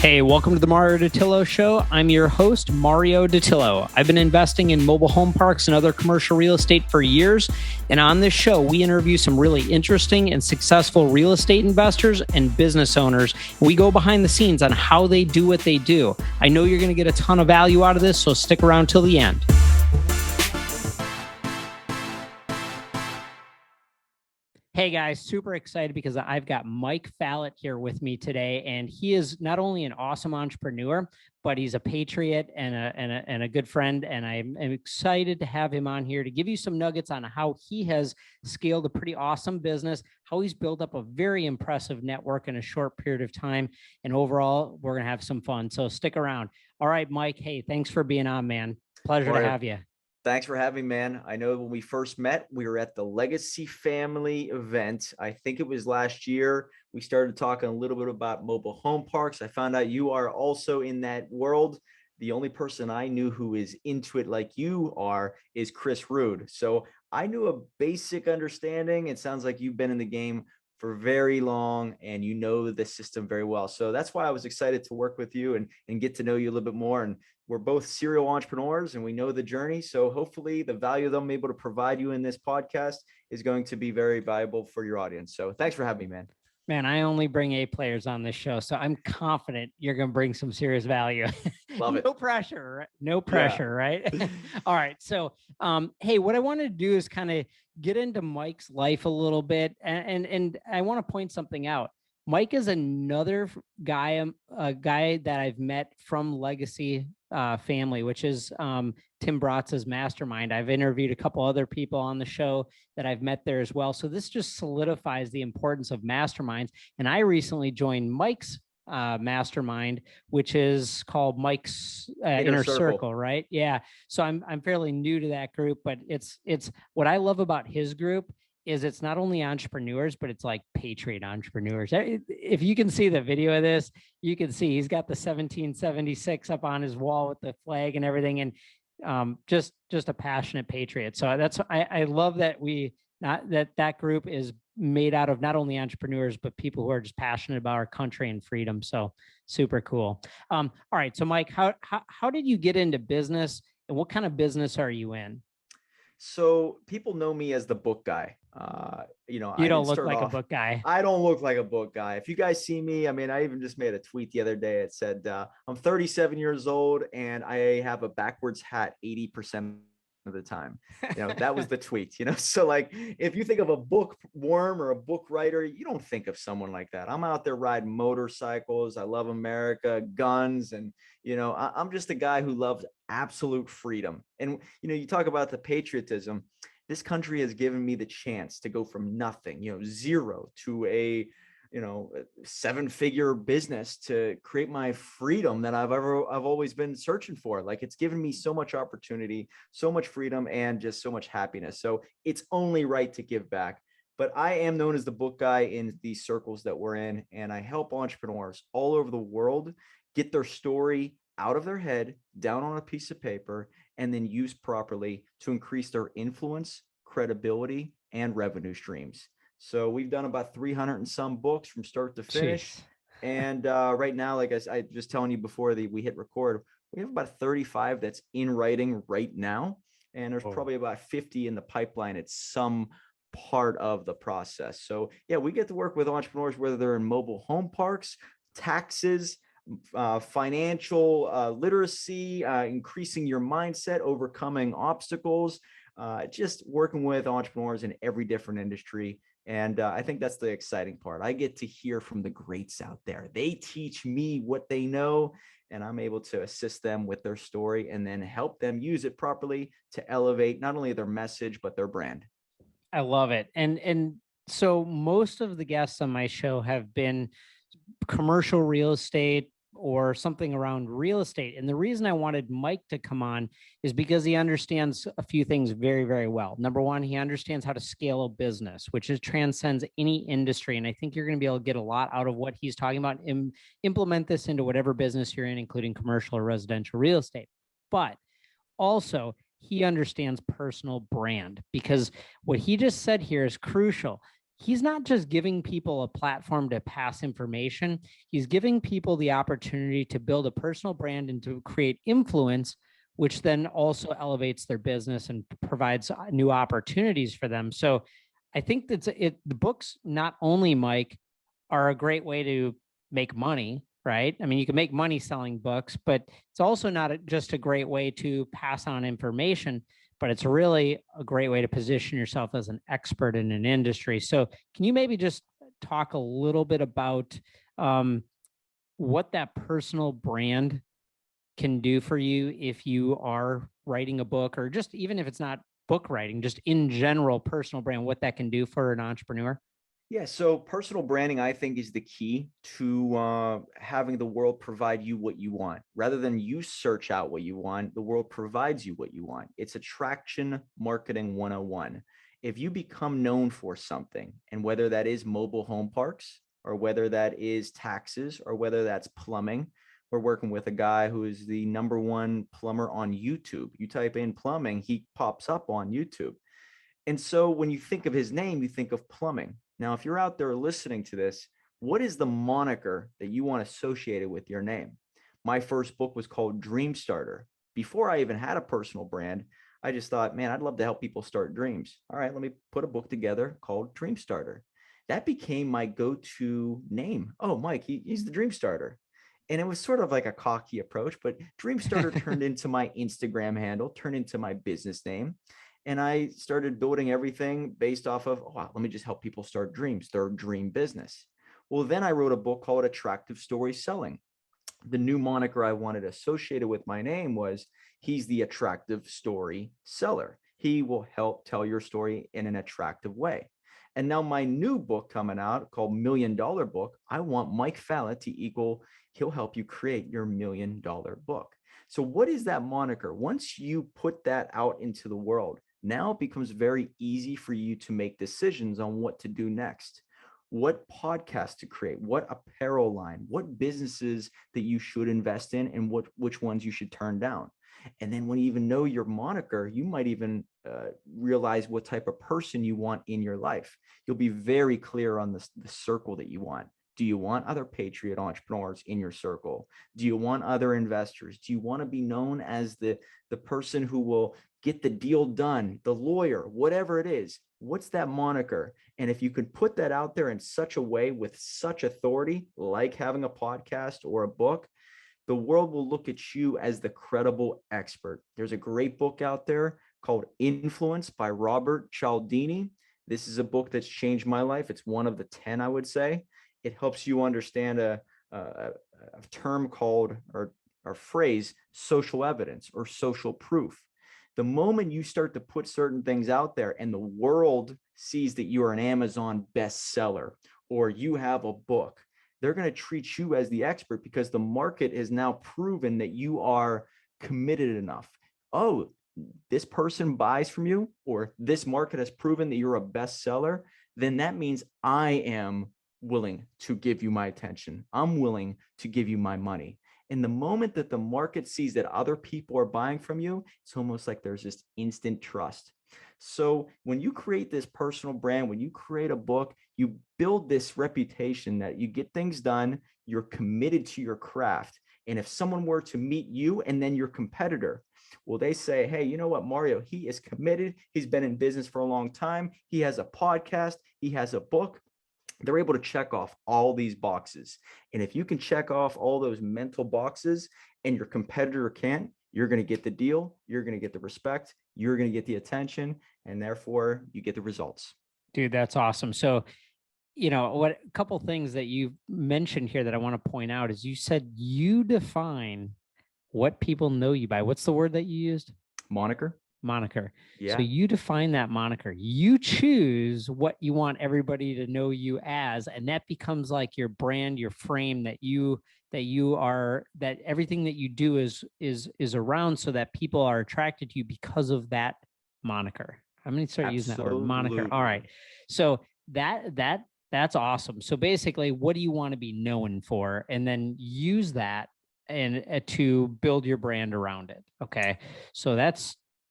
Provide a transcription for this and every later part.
Hey, welcome to the Mario Dattilo Show. I'm your host, Mario Dattilo. I've been investing in mobile home parks and other commercial real estate for years. And on this show, we interview some really interesting and successful real estate investors and business owners. We go behind the scenes on how they do what they do. I know you're going to get a ton of value out of this, so stick around till the end. Hey guys, super excited because I've got Mike Fallat here with me today, and he is not only an awesome entrepreneur, but he's a patriot and a good friend. And I'm excited to have him on here to give you some nuggets on how he has scaled a pretty awesome business, how he's built up a very impressive network in a short period of time. And overall, we're going to have some fun. So stick around. All right, Mike. Hey, thanks for being on, man. Pleasure to have you. Thanks for having me, man. I know when we first met, we were at the Legacy Family event. I think it was last year. We started talking a little bit about mobile home parks. I found out you are also in that world. The only person I knew who is into it like you are is Chris Rude. So I knew a basic understanding. It sounds like you've been in the game for very long and you know the system very well. So that's why I was excited to work with you and get to know you a little bit more. And we're both serial entrepreneurs and we know the journey. So hopefully the value that I'm able to provide you in this podcast is going to be very valuable for your audience. So thanks for having me, man. Man, I only bring A players on this show, so I'm confident you're going to bring some serious value. Love it. No pressure, right? No pressure, right? All right. So, hey, what I want to do is kind of get into Mike's life a little bit. And I want to point something out. Mike is another guy, a guy that I've met from Legacy Family, which is Tim Bratz's mastermind. I've interviewed a couple other people on the show that I've met there as well. So this just solidifies the importance of masterminds. And I recently joined Mike's mastermind, which is called Mike's Inner Circle, right? Yeah. So I'm fairly new to that group, but it's what I love about his group is it's not only entrepreneurs, but it's like patriot entrepreneurs. If you can see the video of this, you can see he's got the 1776 up on his wall with the flag and everything. And just a passionate patriot. So I love that that group is made out of not only entrepreneurs, but people who are just passionate about our country and freedom. So super cool. All right. So Mike, how did you get into business and what kind of business are you in? So people know me as the book guy. You don't look like a book guy. I don't look like a book guy. If you guys see me, I mean, I even just made a tweet the other day. It said, I'm 37 years old and I have a backwards hat 80% of the time. That was the tweet, So like, if you think of a bookworm or a book writer, you don't think of someone like that. I'm out there riding motorcycles. I love America, guns. And, I'm just a guy who loves absolute freedom. And, you talk about the patriotism. This country has given me the chance to go from nothing, zero to a 7-figure business to create my freedom that I've always been searching for. Like, it's given me so much opportunity, so much freedom, and just so much happiness. So it's only right to give back. But I am known as the book guy in these circles that we're in, and I help entrepreneurs all over the world get their story out of their head, down on a piece of paper, and then used properly to increase their influence, credibility, and revenue streams. So we've done about 300 and some books from start to finish. Jeez. And right now, like I just telling you before we hit record, we have about 35 that's in writing right now. And there's probably about 50 in the pipeline at some part of the process. So yeah, we get to work with entrepreneurs, whether they're in mobile home parks, taxes, financial literacy, increasing your mindset, overcoming obstacles, just working with entrepreneurs in every different industry. And I think that's the exciting part. I get to hear from the greats out there. They teach me what they know, and I'm able to assist them with their story and then help them use it properly to elevate not only their message, but their brand. I love it. And so most of the guests on my show have been commercial real estate or something around real estate. And the reason I wanted Mike to come on is because he understands a few things very, very well. Number one, he understands how to scale a business, which transcends any industry. And I think you're going to be able to get a lot out of what he's talking about and implement this into whatever business you're in, including commercial or residential real estate. But also, he understands personal brand, because what he just said here is crucial. he's not just giving people a platform to pass information. He's giving people the opportunity to build a personal brand and to create influence, which then also elevates their business and provides new opportunities for them. So I think that's it. The books, not only, Mike, are a great way to make money, right? I mean, you can make money selling books, but it's also not just a great way to pass on information, but it's really a great way to position yourself as an expert in an industry. So can you maybe just talk a little bit about what that personal brand can do for you if you are writing a book, or just even if it's not book writing, just in general, personal brand, what that can do for an entrepreneur? Yeah, so personal branding, I think, is the key to having the world provide you what you want. Rather than you search out what you want, the world provides you what you want. It's attraction marketing 101. If you become known for something, and whether that is mobile home parks, or whether that is taxes, or whether that's plumbing, we're working with a guy who is the #1 plumber on YouTube. You type in plumbing, he pops up on YouTube. And so when you think of his name, you think of plumbing. Now, if you're out there listening to this, what is the moniker that you want associated with your name? My first book was called Dream Starter. Before I even had a personal brand, I just thought, man, I'd love to help people start dreams. All right, let me put a book together called Dream Starter. That became my go-to name. Oh, Mike, he's the Dream Starter. And it was sort of like a cocky approach, but Dream Starter turned into my Instagram handle, turned into my business name. And I started building everything based off of, oh, wow, let me just help people start dreams, their dream business. Well, then I wrote a book called Attractive Story Selling. The new moniker I wanted associated with my name was, he's the attractive story seller. He will help tell your story in an attractive way. And now my new book coming out called $1 Million Book, I want Mike Fallat to equal, he'll help you create your $1 million book. So what is that moniker? Once you put that out into the world, now it becomes very easy for you to make decisions on what to do next, what podcast to create, what apparel line, what businesses that you should invest in, and which ones you should turn down. And then when you even know your moniker, you might even realize what type of person you want in your life. You'll be very clear on the circle that you want. Do you want other patriot entrepreneurs in your circle? Do you want other investors? Do you want to be known as the person who will get the deal done, the lawyer, whatever it is? What's that moniker? And if you could put that out there in such a way with such authority, like having a podcast or a book, the world will look at you as the credible expert. There's a great book out there called Influence by Robert Cialdini. This is a book that's changed my life. It's one of the 10, I would say. It helps you understand a term called, or phrase, social evidence or social proof. The moment you start to put certain things out there and the world sees that you are an Amazon bestseller or you have a book, they're going to treat you as the expert because the market has now proven that you are committed enough. Oh, this person buys from you, or this market has proven that you're a bestseller, then that means I am willing to give you my attention. I'm willing to give you my money. And the moment that the market sees that other people are buying from you, it's almost like there's this instant trust. So when you create this personal brand, when you create a book, you build this reputation that you get things done, you're committed to your craft. And if someone were to meet you and then your competitor, well, they say, hey, you know what, Mario, he is committed. He's been in business for a long time. He has a podcast. He has a book. They're able to check off all these boxes. And if you can check off all those mental boxes and your competitor can't, you're going to get the deal. You're going to get the respect. You're going to get the attention. And therefore, you get the results. Dude, that's awesome. So, a couple things that you mentioned here that I want to point out is you said you define what people know you by. What's the word that you used? Moniker. Yeah. So you define that moniker. You choose what you want everybody to know you as, and that becomes like your brand, your frame that everything that you do is around, so that people are attracted to you because of that moniker. I'm going to start using that word, moniker. All right. So that's awesome. So basically, what do you want to be known for? And then use that and to build your brand around it. Okay. So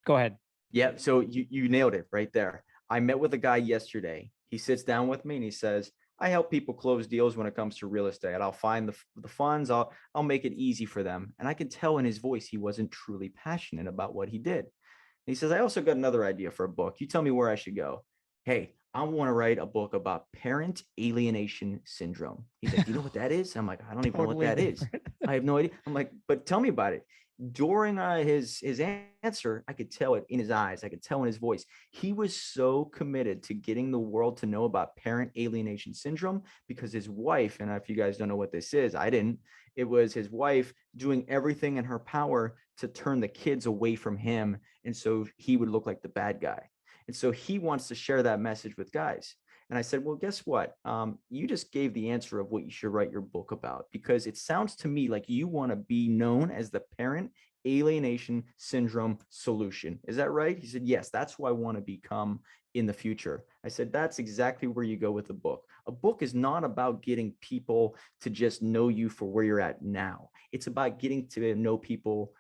go ahead. Yeah. So you nailed it right there. I met with a guy yesterday. He sits down with me and he says, I help people close deals when it comes to real estate. I'll find the funds. I'll make it easy for them. And I could tell in his voice, he wasn't truly passionate about what he did. He says, I also got another idea for a book. You tell me where I should go. Hey, I want to write a book about parent alienation syndrome. He's like, you know what that is? I'm like, I don't even know what that is. I have no idea. I'm like, but tell me about it. During his answer, I could tell it in his eyes. I could tell in his voice. He was so committed to getting the world to know about parent alienation syndrome because his wife, and if you guys don't know what this is, I didn't. It was his wife doing everything in her power to turn the kids away from him. And so he would look like the bad guy. And so he wants to share that message with guys. And I said, well, guess what? You just gave the answer of what you should write your book about, because it sounds to me like you want to be known as the parent alienation syndrome solution. Is that right? He said, yes, that's who I want to become in the future. I said, that's exactly where you go with the book. A book is not about getting people to just know you for where you're at now. It's about getting to know people,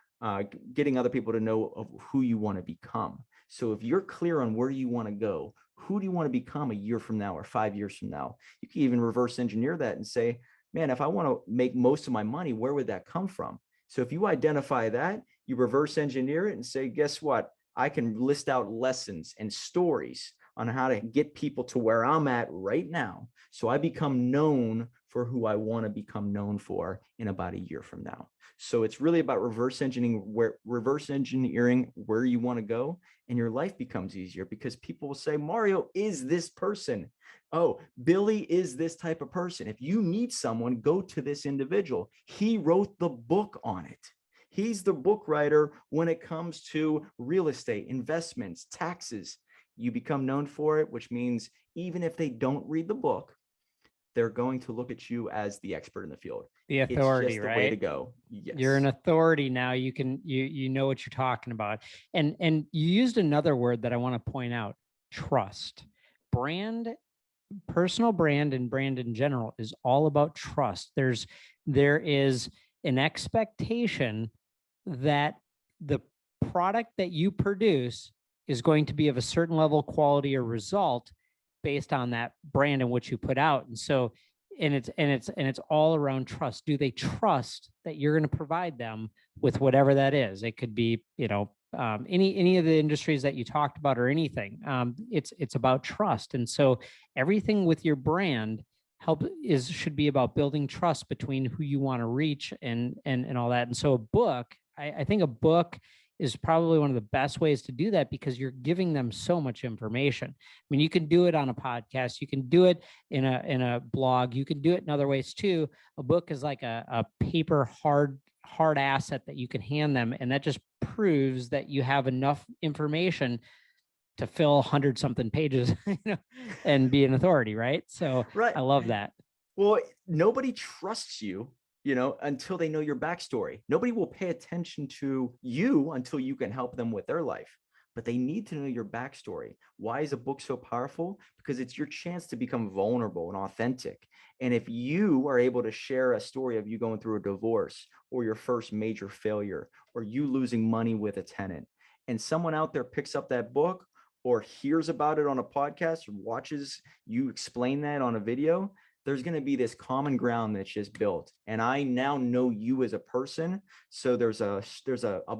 getting other people to know of who you want to become. So if you're clear on where you want to go, who do you want to become a year from now or 5 years from now? You can even reverse engineer that and say, man, if I want to make most of my money, where would that come from? So if you identify that, you reverse engineer it and say, guess what? I can list out lessons and stories on how to get people to where I'm at right now. So I become known for who I want to become known for in about a year from now. So it's really about reverse engineering where you want to go, and your life becomes easier because people will say, Mario is this person. Oh, Billy is this type of person. If you need someone, go to this individual. He wrote the book on it. He's the book writer when it comes to real estate, investments, taxes. You become known for it, which means even if they don't read the book, they're going to look at you as the expert in the field. The authority, it's just the right? way to go. Yes. You're an authority now. You can, you know what you're talking about. And you used another word that I want to point out, trust. Brand, personal brand and brand in general is all about trust. There is an expectation that the product that you produce is going to be of a certain level of quality or result based on that brand and what you put out. And so, and it's all around trust. Do they trust that you're going to provide them with whatever that is? It could be, any of the industries that you talked about or anything. It's about trust. And so everything with your brand should be about building trust between who you want to reach and all that. And so a book, I think a book is probably one of the best ways to do that because you're giving them so much information. I mean, you can do it on a podcast, you can do it in a blog, you can do it in other ways too. A book is like a paper hard asset that you can hand them, and that just proves that you have enough information to fill 100 something pages, and be an authority, right? So right. I love that. Well, nobody trusts you, until they know your backstory. Nobody will pay attention to you until you can help them with their life. But they need to know your backstory. Why is a book so powerful? Because it's your chance to become vulnerable and authentic. And if you are able to share a story of you going through a divorce or your first major failure or you losing money with a tenant, and someone out there picks up that book or hears about it on a podcast or watches you explain that on a video, there's going to be this common ground that's just built. And I now know you as a person. So there's a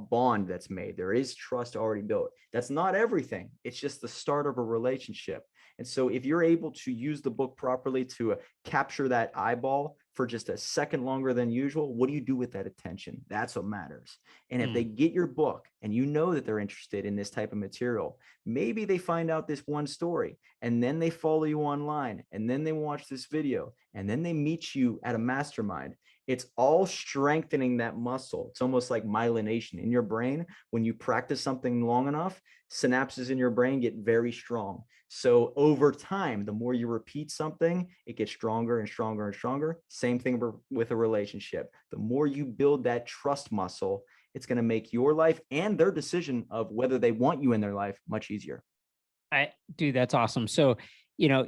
bond that's made. There is trust already built. That's not everything. It's just the start of a relationship. And so if you're able to use the book properly to capture that eyeball for just a second longer than usual, what do you do with that attention? That's what matters. And if they get your book and you know that they're interested in this type of material, maybe they find out this one story and then they follow you online and then they watch this video and then they meet you at a mastermind. It's all strengthening that muscle. It's almost like myelination in your brain. When you practice something long enough, synapses in your brain get very strong. So over time, the more you repeat something, it gets stronger and stronger and stronger. Same thing with a relationship. The more you build that trust muscle, it's going to make your life and their decision of whether they want you in their life much easier. Dude, that's awesome. So, and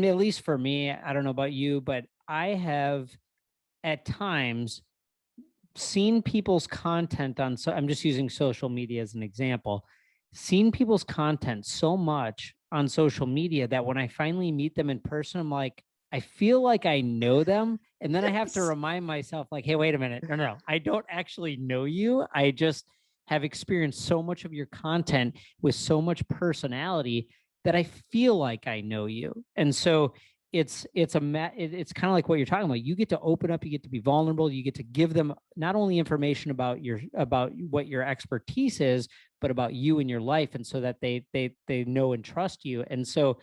at least for me, I don't know about you, but I have at times seen people's content I'm just using social media as an example, seen people's content so much on social media that when I finally meet them in person, I'm like, I feel like I know them. And then I have to Yes. remind myself, like, hey, wait a minute. No, I don't actually know you. I just have experienced so much of your content with so much personality that I feel like I know you. And so it's kind of like what you're talking about. You get to open up, you get to be vulnerable, you get to give them not only information about what your expertise is, but about you and your life, and so that they know and trust you. And so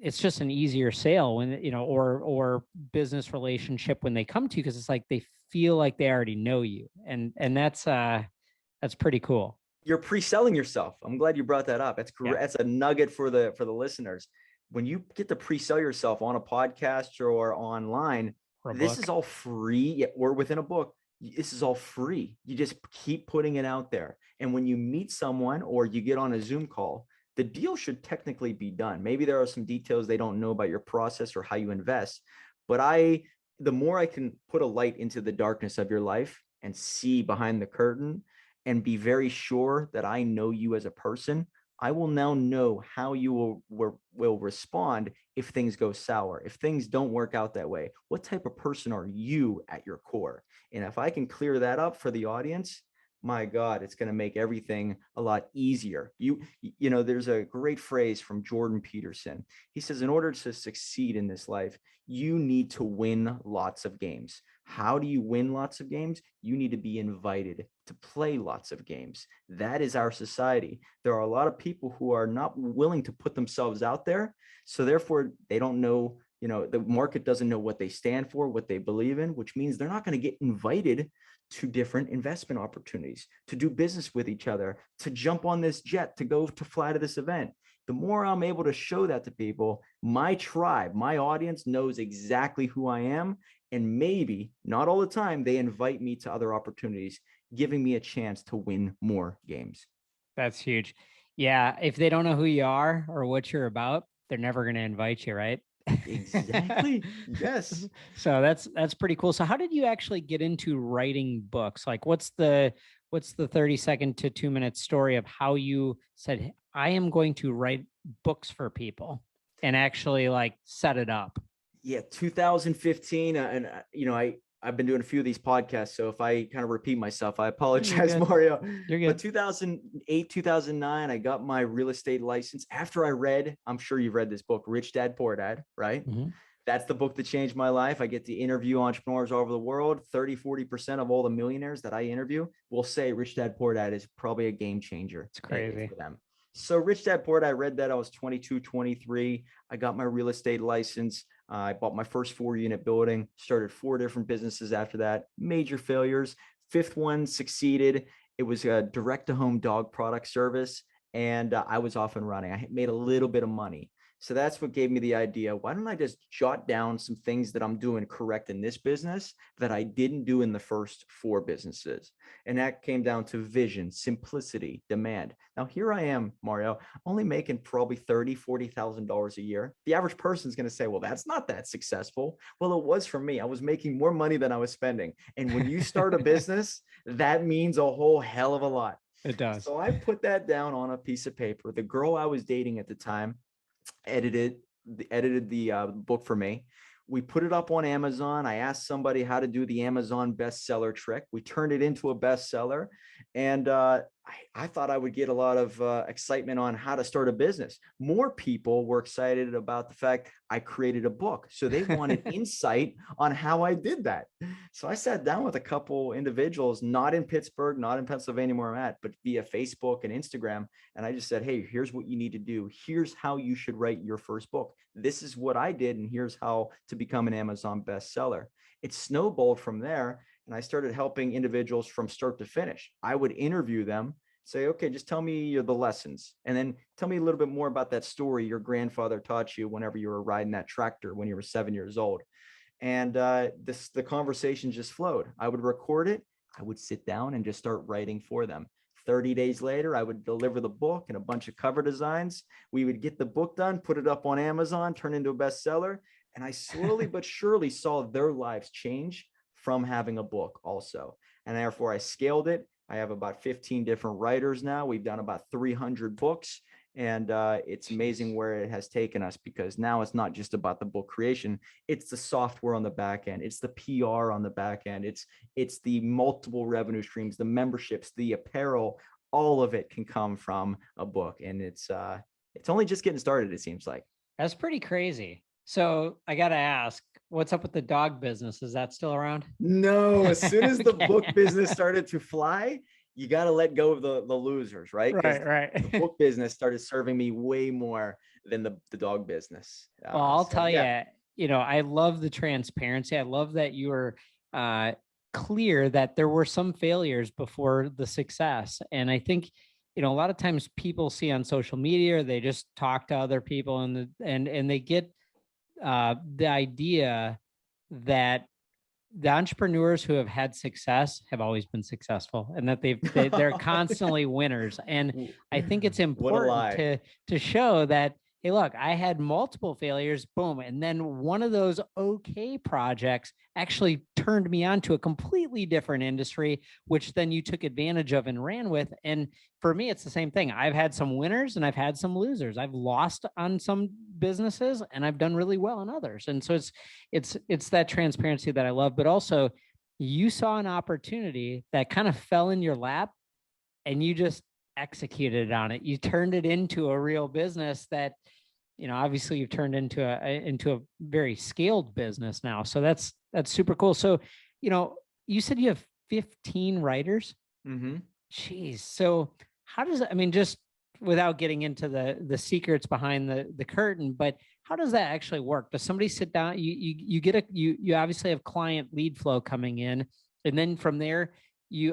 it's just an easier sale when, or business relationship when they come to you, because it's like they feel like they already know you. And that's pretty cool. You're pre-selling yourself. I'm glad you brought that up. That's Yeah. That's a nugget for the listeners. When you get to pre-sell yourself on a podcast or online, this is all free, or within a book. This is all free. You just keep putting it out there. And when you meet someone or you get on a Zoom call, the deal should technically be done. Maybe there are some details they don't know about your process or how you invest. But the more I can put a light into the darkness of your life and see behind the curtain and be very sure that I know you as a person, I will now know how you will respond if things go sour, if things don't work out that way. What type of person are you at your core? And if I can clear that up for the audience, my God, it's going to make everything a lot easier. There's a great phrase from Jordan Peterson. He says, in order to succeed in this life, you need to win lots of games. How do you win lots of games? You need to be invited to play lots of games. That is our society. There are a lot of people who are not willing to put themselves out there. So therefore, they don't know, the market doesn't know what they stand for, what they believe in, which means they're not going to get invited to different investment opportunities, to do business with each other, to jump on this jet, to go to fly to this event. The more I'm able to show that to people, my tribe, my audience knows exactly who I am. And maybe, not all the time, they invite me to other opportunities, giving me a chance to win more games. That's huge. Yeah. If they don't know who you are or what you're about, they're never going to invite you, right? Exactly. Yes. So that's pretty cool. So how did you actually get into writing books? Like what's the 30-second to 2-minute story of how you said, I am going to write books for people and actually like set it up? Yeah, 2015. I've been doing a few of these podcasts, so if I kind of repeat myself, I apologize, Mario. You're good. But 2008, 2009, I got my real estate license after I read, I'm sure you've read this book, Rich Dad, Poor Dad, right? Mm-hmm. That's the book that changed my life. I get to interview entrepreneurs all over the world. 30-40% of all the millionaires that I interview will say Rich Dad, Poor Dad is probably a game changer. It's crazy for them. So Rich Dad, Poor Dad, I read that. I was 22, 23. I got my real estate license. I bought my first 4-unit building, started 4 different businesses after that, major failures. 5th one succeeded. It was a direct-to-home dog product service, and I was off and running. I made a little bit of money. So that's what gave me the idea. Why don't I just jot down some things that I'm doing correct in this business that I didn't do in the first 4 businesses? And that came down to vision, simplicity, demand. Now, here I am, Mario, only making probably $30,000, $40,000 a year. The average person is going to say, well, that's not that successful. Well, it was for me. I was making more money than I was spending. And when you start a business, that means a whole hell of a lot. It does. So I put that down on a piece of paper. The girl I was dating at the time edited the book for me. We put it up on Amazon. I asked somebody how to do the Amazon bestseller trick. We turned it into a bestseller. And I thought I would get a lot of excitement on how to start a business. More people were excited about the fact I created a book. So they wanted insight on how I did that. So I sat down with a couple individuals, not in Pittsburgh, not in Pennsylvania where I'm at, but via Facebook and Instagram. And I just said, hey, here's what you need to do. Here's how you should write your first book. This is what I did. And here's how to become an Amazon bestseller. It snowballed from there. And I started helping individuals from start to finish. I would interview them, say, okay, just tell me the lessons. And then tell me a little bit more about that story your grandfather taught you whenever you were riding that tractor when you were 7 years old. And the conversation just flowed. I would record it. I would sit down and just start writing for them. 30 days later, I would deliver the book and a bunch of cover designs. We would get the book done, put it up on Amazon, turn into a bestseller. And I slowly but surely saw their lives change from having a book also. And therefore I scaled it. I have about 15 different writers now. We've done about 300 books. And it's amazing where it has taken us, because now it's not just about the book creation. It's the software on the back end. It's the PR on the back end. It's the multiple revenue streams, the memberships, the apparel. All of it can come from a book. And it's only just getting started, it seems like. That's pretty crazy. So I got to ask, what's up with the dog business? Is that still around? No, as soon as the Okay. book business started to fly, you got to let go of the losers, right? Right. The book business started serving me way more than the dog business. Well, I'll So, tell yeah. you, I love the transparency. I love that you were clear that there were some failures before the success. And I think, a lot of times people see on social media, or they just talk to other people and they get the idea that the entrepreneurs who have had success have always been successful, and that they're constantly winners. And I think it's important to show that, hey, look, I had multiple failures, boom. And then one of those okay projects actually turned me on to a completely different industry, which then you took advantage of and ran with. And for me, it's the same thing. I've had some winners and I've had some losers. I've lost on some businesses and I've done really well on others. And so it's that transparency that I love, but also you saw an opportunity that kind of fell in your lap and you just executed on it. You turned it into a real business that, obviously you've turned into a very scaled business now. So that's super cool. So, you said you have 15 writers. Mm-hmm. Jeez. So how does that, just without getting into the secrets behind the curtain, but how does that actually work? Does somebody sit down, you obviously have client lead flow coming in, and then from there,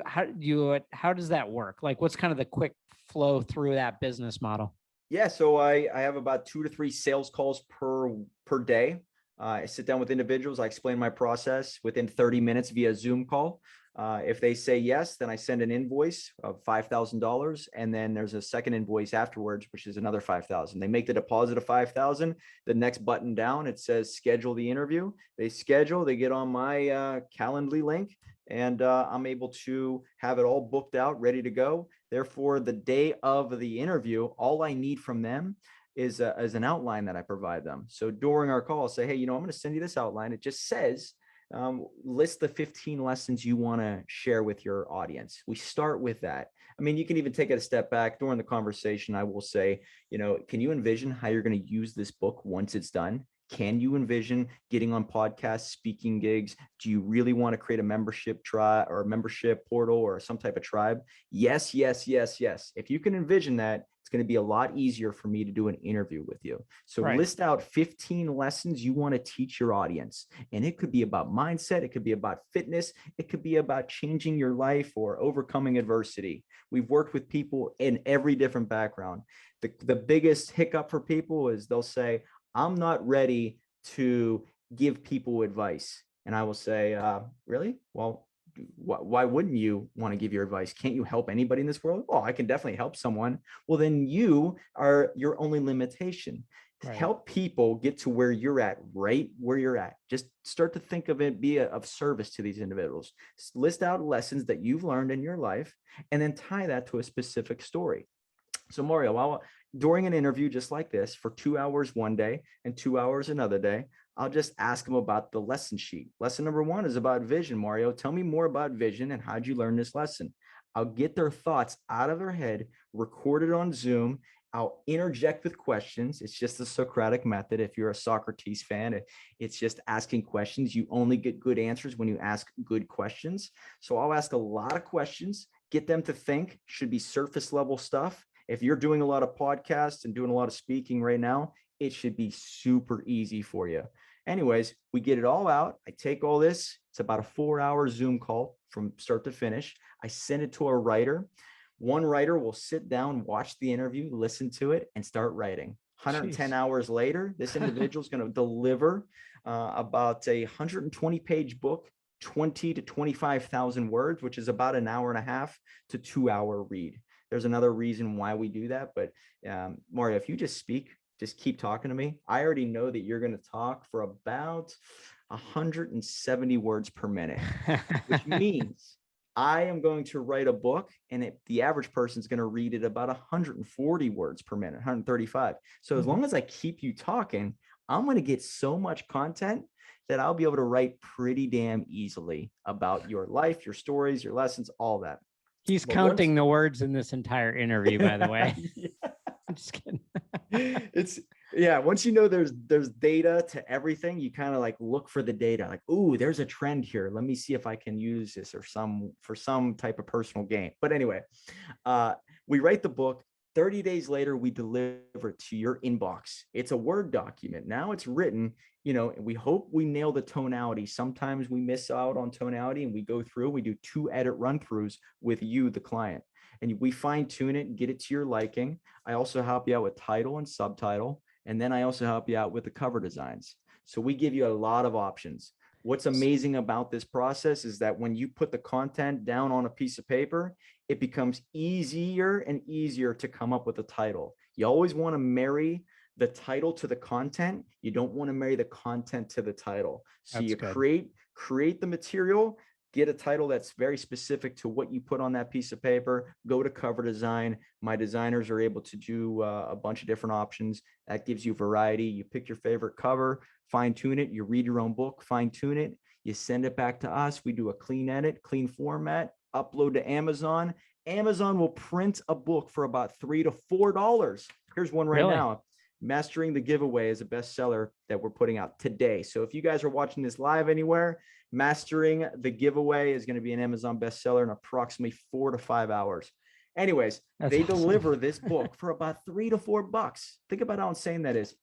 how does that work? Like, what's kind of the quick flow through that business model? Yeah, so I have about 2 to 3 sales calls per day. I sit down with individuals. I explain my process within 30 minutes via Zoom call. If they say yes, then I send an invoice of $5,000, and then there's a second invoice afterwards, which is another $5,000. They make the deposit of $5,000. The next button down, it says schedule the interview. They schedule. They get on my Calendly link, and I'm able to have it all booked out, ready to go. Therefore, the day of the interview, all I need from them is an outline that I provide them. So during our call, I'll say, hey, I'm going to send you this outline. It just says, list the 15 lessons you want to share with your audience. We start with that. You can even take it a step back. During the conversation, I will say, can you envision how you're going to use this book once it's done? Can you envision getting on podcasts, speaking gigs? Do you really want to create a membership tribe or a membership portal or some type of tribe? Yes, yes, yes, yes. If you can envision that, it's going to be a lot easier for me to do an interview with you. So list out 15 lessons you want to teach your audience. And it could be about mindset. It could be about fitness. It could be about changing your life or overcoming adversity. We've worked with people in every different background. The biggest hiccup for people is they'll say, I'm not ready to give people advice. And I will say, really? Well, why wouldn't you want to give your advice? Can't you help anybody in this world? Oh, I can definitely help someone. Well, then you are your only limitation. Help people get to where you're at, right where you're at. Just start to think of it, be of service to these individuals. List out lessons that you've learned in your life, and then tie that to a specific story. So Mario, during an interview just like this, for 2 hours one day and 2 hours another day, I'll just ask them about the lesson sheet. Lesson number 1 is about vision. Mario, tell me more about vision and how'd you learn this lesson? I'll get their thoughts out of their head, record it on Zoom. I'll interject with questions. It's just the Socratic method. If you're a Socrates fan, it's just asking questions. You only get good answers when you ask good questions. So I'll ask a lot of questions, get them to think. Should be surface level stuff. If you're doing a lot of podcasts and doing a lot of speaking right now, it should be super easy for you. Anyways, we get it all out. I take all this. It's about a 4-hour Zoom call from start to finish. I send it to a writer. One writer will sit down, watch the interview, listen to it, and start writing. 110 hours later, this individual is going to deliver about a 120-page book, 20 to 25,000 words, which is about an hour and a half to 2-hour read. There's another reason why we do that. But Mario, if you just keep talking to me, I already know that you're going to talk for about 170 words per minute, which means I am going to write a book, and the average person is going to read it about 140 words per minute, 135. So as long as I keep you talking, I'm going to get so much content that I'll be able to write pretty damn easily about your life, your stories, your lessons, all that. He's counting the words in this entire interview, by the way. I'm just kidding. Once you know there's data to everything, you kind of like look for the data, like, ooh, there's a trend here. Let me see if I can use this for some type of personal gain. But anyway, we write the book. 30 days later, we deliver it to your inbox. It's a Word document. Now it's written, and we hope we nail the tonality. Sometimes we miss out on tonality, and we go through, we do 2 edit run-throughs with you, the client, and we fine tune it and get it to your liking. I also help you out with title and subtitle. And then I also help you out with the cover designs. So we give you a lot of options. What's amazing about this process is that when you put the content down on a piece of paper, it becomes easier and easier to come up with a title. You always want to marry the title to the content. You don't want to marry the content to the title. So you create the material, get a title that's very specific to what you put on that piece of paper, go to cover design. My designers are able to do a bunch of different options. That gives you variety. You pick your favorite cover, fine tune it. You read your own book, fine tune it. You send it back to us. We do a clean edit, clean format, upload to Amazon. Amazon will print a book for about $3 to $4. Here's one right now. Mastering the Giveaway is a bestseller that we're putting out today. So if you guys are watching this live anywhere, Mastering the Giveaway is going to be an Amazon bestseller in approximately 4 to 5 hours. Anyways, they deliver this book for about $3 to $4. Think about how insane that is.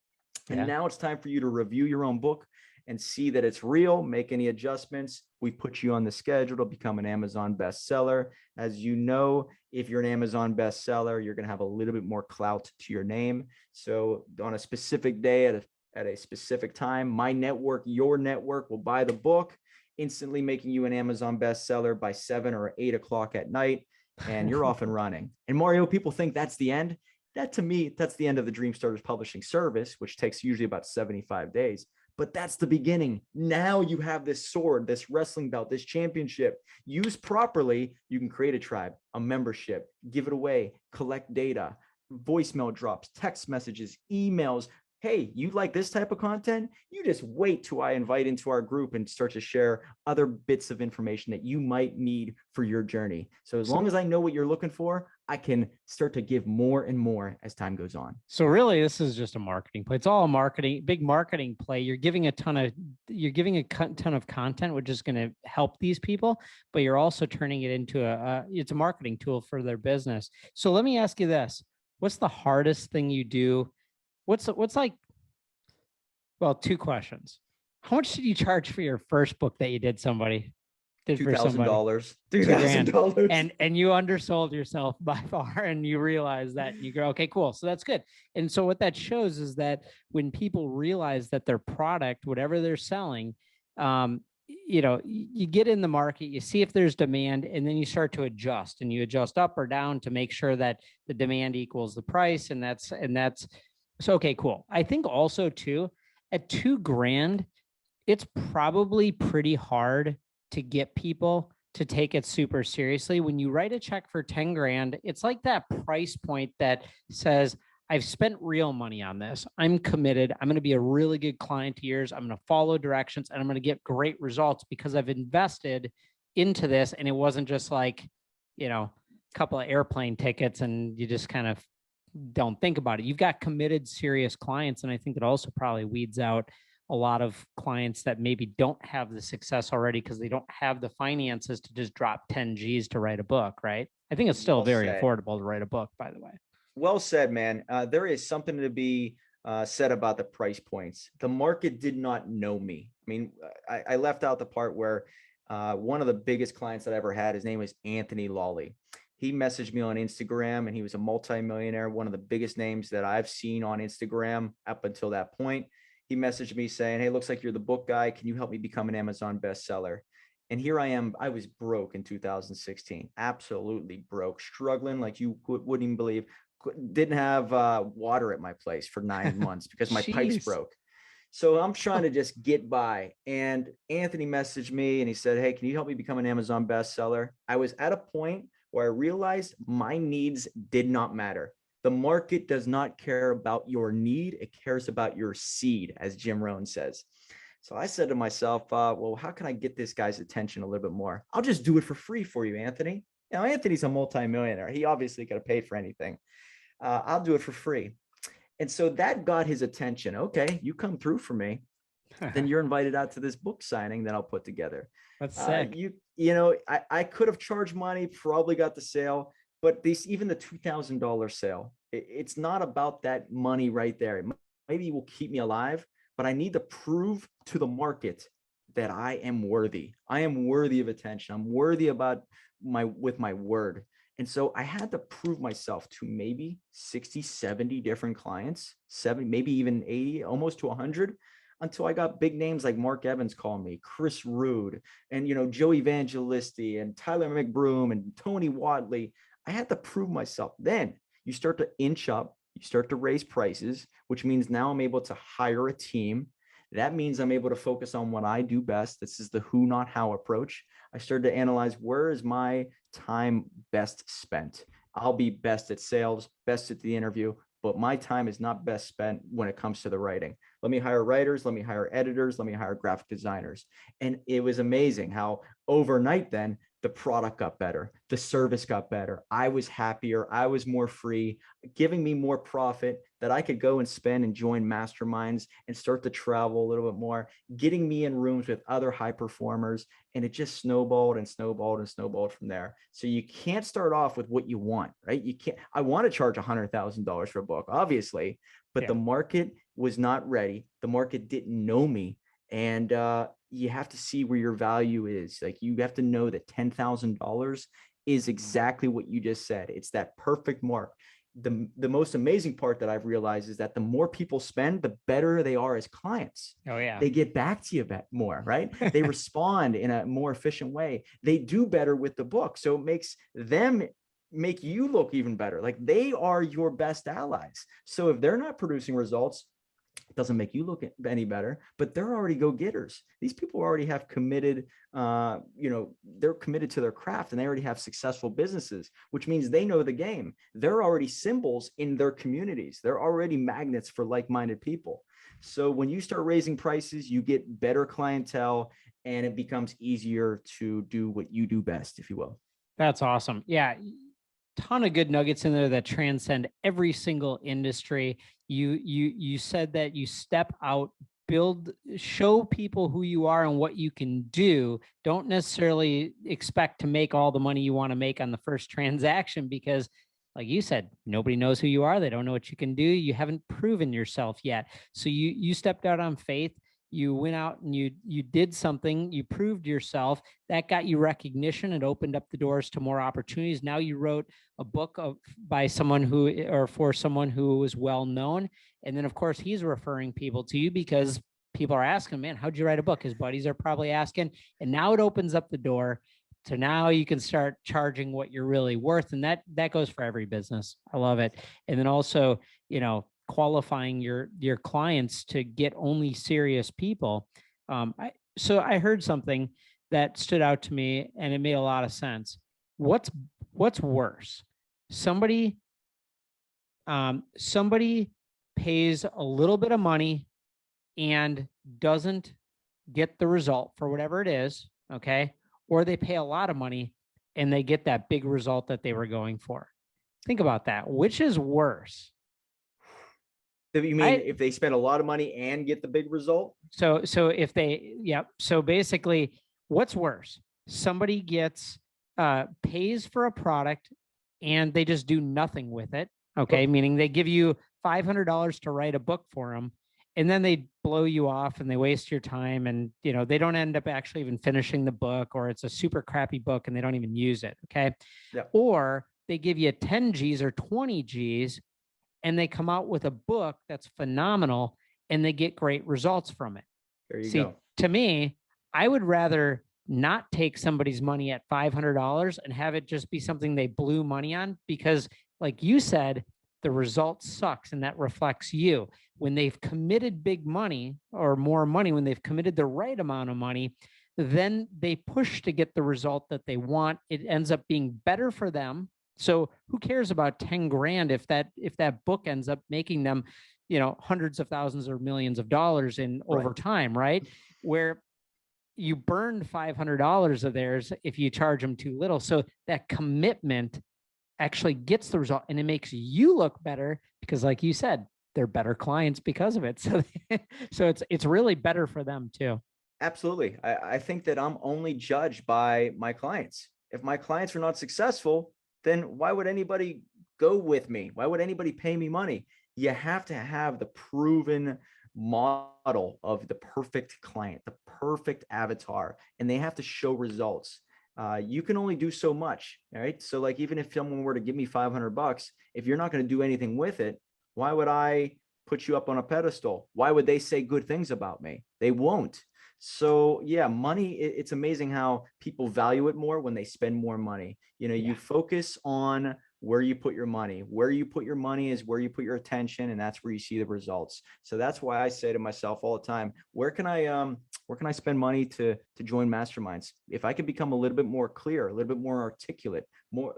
And now it's time for you to review your own book and see that it's real, make any adjustments. We put you on the schedule to become an Amazon bestseller. As you know, if you're an Amazon bestseller, you're going to have a little bit more clout to your name. So on a specific day at a specific time, my network, your network will buy the book, instantly making you an Amazon bestseller by 7 or 8 o'clock at night, and you're off and running. And Mario, people think that's the end. That, to me, that's the end of the Dream Starters publishing service, which takes usually about 75 days. But that's the beginning. Now you have this sword, this wrestling belt, this championship. Used properly, you can create a tribe, a membership, give it away, collect data, voicemail drops, text messages, emails. Hey, you like this type of content? You just wait till I invite into our group and start to share other bits of information that you might need for your journey. So as long as I know what you're looking for, I can start to give more and more as time goes on. So really, this is just a marketing play. It's all a big marketing play. You're giving a ton of content, which is going to help these people, but you're also turning it into it's a marketing tool for their business. So let me ask you this. What's the hardest thing you do? What's like, well, 2 questions. How much did you charge for your first book that you did for somebody? $2,000. $2,000. And you undersold yourself by far, and you realize that, and you go, okay, cool. So that's good. And so what that shows is that when people realize that their product, whatever they're selling, you get in the market, you see if there's demand, and then you start to adjust, and you adjust up or down to make sure that the demand equals the price. And that's so, okay, cool. I think also too, at $2,000, it's probably pretty hard to get people to take it super seriously. When you write a check for 10 grand, it's like that price point that says, I've spent real money on this. I'm committed. I'm going to be a really good client of yours. I'm going to follow directions, and I'm going to get great results because I've invested into this. And it wasn't just like, a couple of airplane tickets and you just kind of don't think about it. You've got committed, serious clients. And I think it also probably weeds out a lot of clients that maybe don't have the success already because they don't have the finances to just drop 10 G's to write a book, right? I think it's still very affordable to write a book, by the way. Well said, man. There is something to be said about the price points. The market did not know me. I mean, I left out the part where one of the biggest clients that I ever had, his name was Anthony Lawley. He messaged me on Instagram, and he was a multimillionaire, one of the biggest names that I've seen on Instagram up until that point. He messaged me saying, hey, looks like you're the book guy. Can you help me become an Amazon bestseller? And here I am. I was broke in 2016, absolutely broke, struggling like you wouldn't even believe. Didn't have water at my place for 9 months because my pipes broke. So I'm trying to just get by. And Anthony messaged me and he said, hey, can you help me become an Amazon bestseller? I was at a point where I realized my needs did not matter. The market does not care about your need. It cares about your seed, as Jim Rohn says. So I said to myself, well, how can I get this guy's attention a little bit more? I'll just do it for free for you, Anthony. Now, Anthony's a multimillionaire. He obviously got to pay for anything. I'll do it for free. And so that got his attention. Okay, you come through for me. Then you're invited out to this book signing that I'll put together. That's sick. I could have charged money, probably got the sale, but even the $2,000 sale, it's not about that money right there. Maybe it will keep me alive, but I need to prove to the market that I am worthy. I am worthy of attention. I'm worthy with my word. And so I had to prove myself to maybe 60, 70 different clients, maybe even 80, almost to 100, until I got big names like Mark Evans calling me, Chris Rude, and Joe Evangelisti, and Tyler McBroom, and Tony Wadley. I had to prove myself. Then you start to inch up, you start to raise prices, which means now I'm able to hire a team. That means I'm able to focus on what I do best. This is the who, not how approach. I started to analyze, where is my time best spent? I'll be best at sales, best at the interview, but my time is not best spent when it comes to the writing. Let me hire writers, let me hire editors, let me hire graphic designers. And it was amazing how overnight then the product got better, the service got better. I was happier, I was more free, giving me more profit that I could go and spend and join masterminds and start to travel a little bit more, getting me in rooms with other high performers. And it just snowballed and snowballed and snowballed from there. So you can't start off with what you want, right? You can't. I want to charge $100,000 for a book, obviously, but the market was not ready. The market didn't know me. And you have to see where your value is. Like, you have to know that $10,000 is exactly what you just said. It's that perfect mark. The most amazing part that I've realized is that the more people spend, the better they are as clients. Oh yeah. They get back to you more, right? They respond in a more efficient way. They do better with the book. So it makes them make you look even better. Like, they are your best allies. So if they're not producing results, it doesn't make you look any better, but they're already go-getters. These people already have committed, they're committed to their craft, and they already have successful businesses, which means they know the game. They're already symbols in their communities. They're already magnets for like-minded people. So when you start raising prices, you get better clientele, and it becomes easier to do what you do best, if you will. That's awesome. Yeah. Ton of good nuggets in there that transcend every single industry. You said that you step out, show people who you are and what you can do. Don't necessarily expect to make all the money you want to make on the first transaction, because like you said, nobody knows who you are. They don't know what you can do. You haven't proven yourself yet. So you stepped out on faith. You went out and you did something, you proved yourself. That got you recognition. It opened up the doors to more opportunities. Now you wrote a book for someone who was well known. And then of course he's referring people to you because people are asking, man, how'd you write a book? His buddies are probably asking. And now it opens up the door to now you can start charging what you're really worth. And that goes for every business. I love it. And then also, qualifying your clients to get only serious people. So I heard something that stood out to me, and it made a lot of sense. What's worse? Somebody pays a little bit of money and doesn't get the result for whatever it is, okay? Or they pay a lot of money and they get that big result that they were going for. Think about that. Which is worse? You mean if they spend a lot of money and get the big result? So basically, what's worse? Somebody pays for a product and they just do nothing with it. Okay. Meaning they give you $500 to write a book for them, and then they blow you off and they waste your time, and they don't end up actually even finishing the book, or it's a super crappy book and they don't even use it. Okay. Yeah. Or they give you 10 G's or 20 G's and they come out with a book that's phenomenal and they get great results from it. There you go. To me, I would rather not take somebody's money at $500 and have it just be something they blew money on, because like you said, the result sucks and that reflects you. when they've committed big money or more money, when they've committed the right amount of money, then they push to get the result that they want. It ends up being better for them. So who cares about 10 grand if that book ends up making them, hundreds of thousands or millions of dollars in over time, right? Where you burned $500 of theirs if you charge them too little. So that commitment actually gets the result, and it makes you look better because, like you said, they're better clients because of it. So it's really better for them too. Absolutely. I think that I'm only judged by my clients. If my clients are not successful, then why would anybody go with me? Why would anybody pay me money? You have to have the proven model of the perfect client, the perfect avatar, and they have to show results. You can only do so much, right? So like, even if someone were to give me $500, if you're not going to do anything with it, why would I put you up on a pedestal? Why would they say good things about me? They won't. So yeah, money, it's amazing how people value it more when they spend more money. You focus on where you put your money. Where you put your money is where you put your attention, and that's where you see the results. So that's why I say to myself all the time, where can I spend money to join masterminds? If I could become a little bit more clear, a little bit more articulate,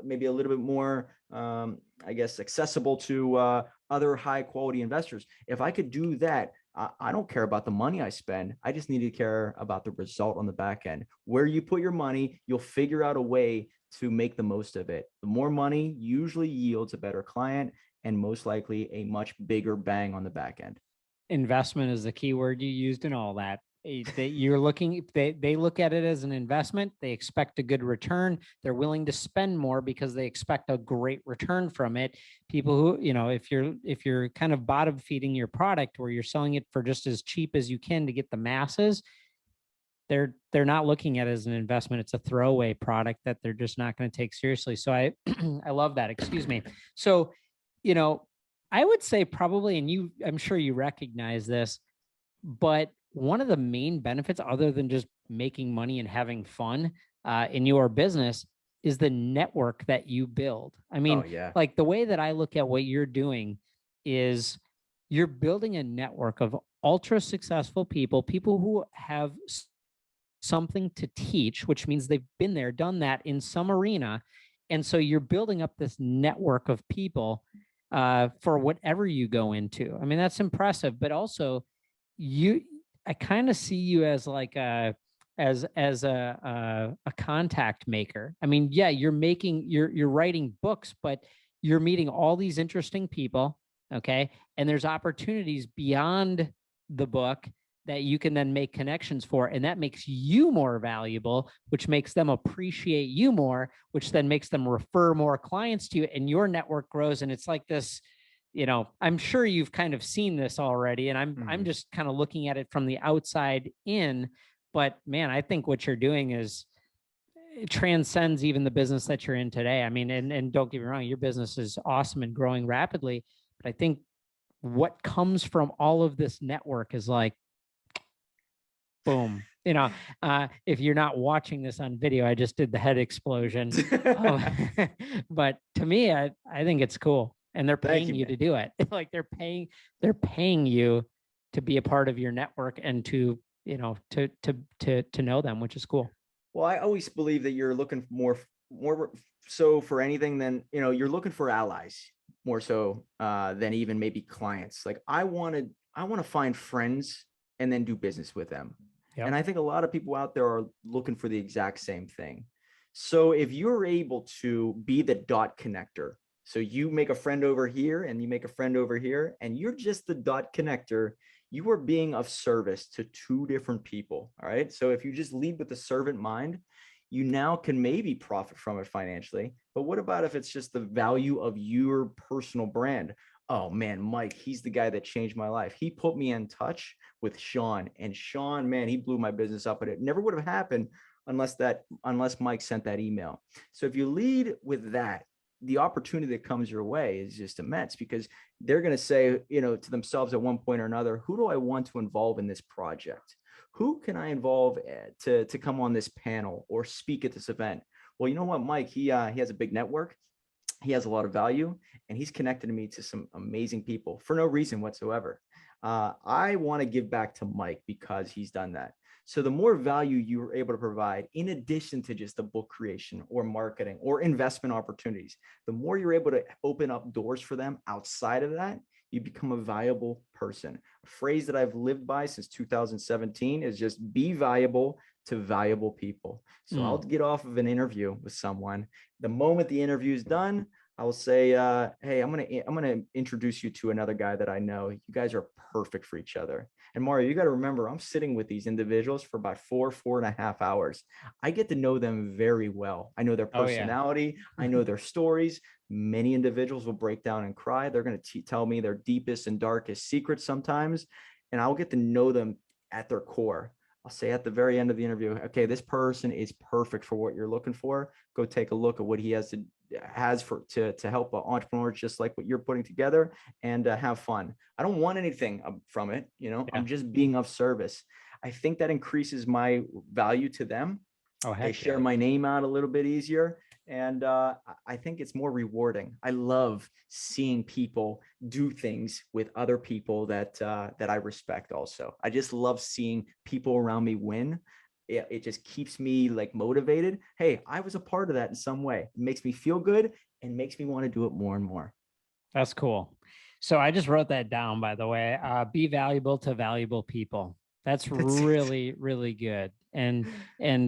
maybe a little bit more, I guess, accessible to other high quality investors. If I could do that, I don't care about the money I spend. I just need to care about the result on the back end. Where you put your money, you'll figure out a way to make the most of it. The more money usually yields a better client and most likely a much bigger bang on the back end. Investment is the key word you used in all that. You're looking, they look at it as an investment. They expect a good return. They're willing to spend more because they expect a great return from it. People who, if you're kind of bottom feeding your product where you're selling it for just as cheap as you can to get the masses, they're not looking at it as an investment. It's a throwaway product that they're just not going to take seriously. So I love that. Excuse me. So, I would say probably, and I'm sure you recognize this, but one of the main benefits, other than just making money and having fun in your business, is the network that you build. I mean, like the way that I look at what you're doing is you're building a network of ultra successful people who have something to teach, which means they've been there, done that in some arena. And so you're building up this network of people for whatever you go into. I mean, that's impressive, but also I kind of see you as like a contact maker. I mean, yeah, you're writing books, but you're meeting all these interesting people. Okay. And there's opportunities beyond the book that you can then make connections for. And that makes you more valuable, which makes them appreciate you more, which then makes them refer more clients to you, and your network grows. And it's like this, I'm sure you've kind of seen this already, and I'm just kind of looking at it from the outside in, but man, I think what you're doing it transcends even the business that you're in today. I mean, and don't get me wrong, your business is awesome and growing rapidly, but I think what comes from all of this network is like, boom. If you're not watching this on video, I just did the head explosion. But to me, I think it's cool. And they're paying you to do it. Like they're paying you to be a part of your network and to know them, which is cool. Well, I always believe that you're looking more so for anything than, you're looking for allies more so than even maybe clients. Like I want to find friends and then do business with them. Yep. And I think a lot of people out there are looking for the exact same thing. So if you're able to be the dot connector, so you make a friend over here and you make a friend over here, and you're just the dot connector, you are being of service to two different people. All right. So if you just lead with the servant mind, you now can maybe profit from it financially. But what about if it's just the value of your personal brand? Oh man, Mike, he's the guy that changed my life. He put me in touch with Sean, and Sean, man, he blew my business up, and it never would have happened unless Mike sent that email. So if you lead with that, the opportunity that comes your way is just immense, because they're going to say, to themselves at one point or another, who do I want to involve in this project? Who can I involve to come on this panel or speak at this event? Well, you know what, Mike, he has a big network. He has a lot of value, and he's connected me to some amazing people for no reason whatsoever. I want to give back to Mike because he's done that. So the more value you are able to provide, in addition to just the book creation or marketing or investment opportunities, the more you're able to open up doors for them outside of that, you become a valuable person. A phrase that I've lived by since 2017 is just be valuable to valuable people. So I'll get off of an interview with someone. The moment the interview is done, I will say, hey, I'm gonna introduce you to another guy that I know. You guys are perfect for each other. And Mario, you got to remember, I'm sitting with these individuals for about 4.5 hours. I get to know them very well. I know their personality. I know their stories. Many individuals will break down and cry. They're going to tell me their deepest and darkest secrets sometimes, and I'll get to know them at their core. I'll say at the very end of the interview, okay, this person is perfect for what you're looking for. Go take a look at what he has to help entrepreneurs just like what you're putting together, and have fun. I don't want anything from it. I'm just being of service. I think that increases my value to them. They share my name out a little bit easier. And I think it's more rewarding. I love seeing people do things with other people that I respect also. I just love seeing people around me win. It just keeps me like motivated. Hey, I was a part of that in some way. It makes me feel good and makes me want to do it more and more. That's cool. So I just wrote that down, by the way. Be valuable to valuable people. That's really, really good. And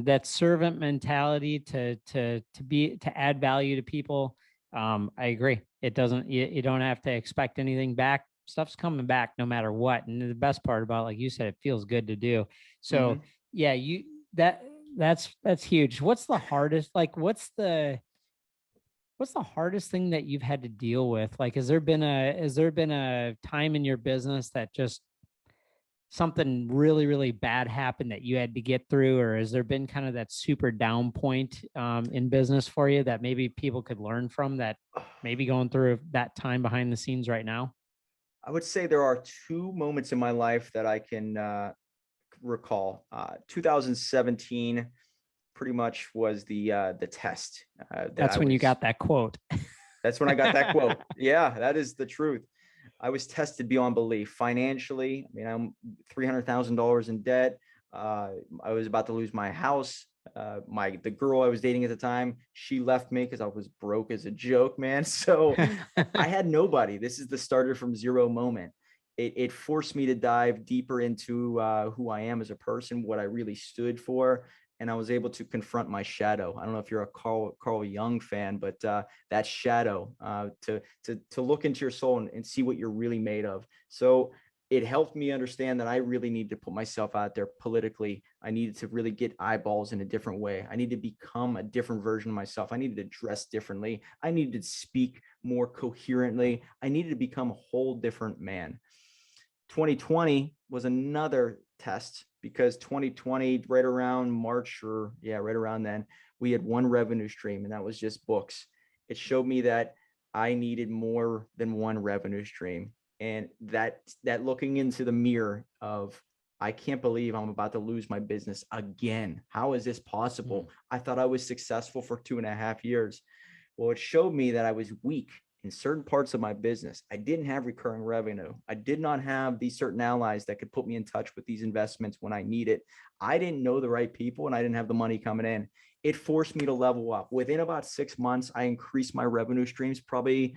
that servant mentality to add value to people. I agree. It doesn't, you don't have to expect anything back. Stuff's coming back no matter what. And the best part about, like you said, it feels good to do. So yeah, that's huge. What's the hardest, what's the hardest thing that you've had to deal with? Like, has there been a time in your business that just something really, really bad happened that you had to get through? Or has there been kind of that super down point in business for you that maybe people could learn from, that maybe going through that time behind the scenes right now? I would say there are two moments in my life that I can recall. 2017 pretty much was the test. That's when you got that quote. That's when I got that quote. Yeah, that is the truth. I was tested beyond belief financially. I mean, I'm $300,000 in debt. I was about to lose my house. The girl I was dating at the time, she left me because I was broke as a joke, man. So I had nobody. This is the starter from zero moment. It forced me to dive deeper into who I am as a person, what I really stood for. And I was able to confront my shadow. I don't know if you're a Carl Jung fan, but that shadow, to look into your soul and see what you're really made of. So it helped me understand that I really need to put myself out there politically. I needed to really get eyeballs in a different way. I need to become a different version of myself. I needed to dress differently. I needed to speak more coherently. I needed to become a whole different man. 2020 was another test, because 2020, right around March, right around then, we had one revenue stream, and that was just books. It showed me that I needed more than one revenue stream. And that looking into the mirror of, I can't believe I'm about to lose my business again. How is this possible? I thought I was successful for 2.5 years. Well, it showed me that I was weak in certain parts of my business. I didn't have recurring revenue. I did not have these certain allies that could put me in touch with these investments when I need it. I didn't know the right people, and I didn't have the money coming in. It forced me to level up. Within about 6 months, I increased my revenue streams, probably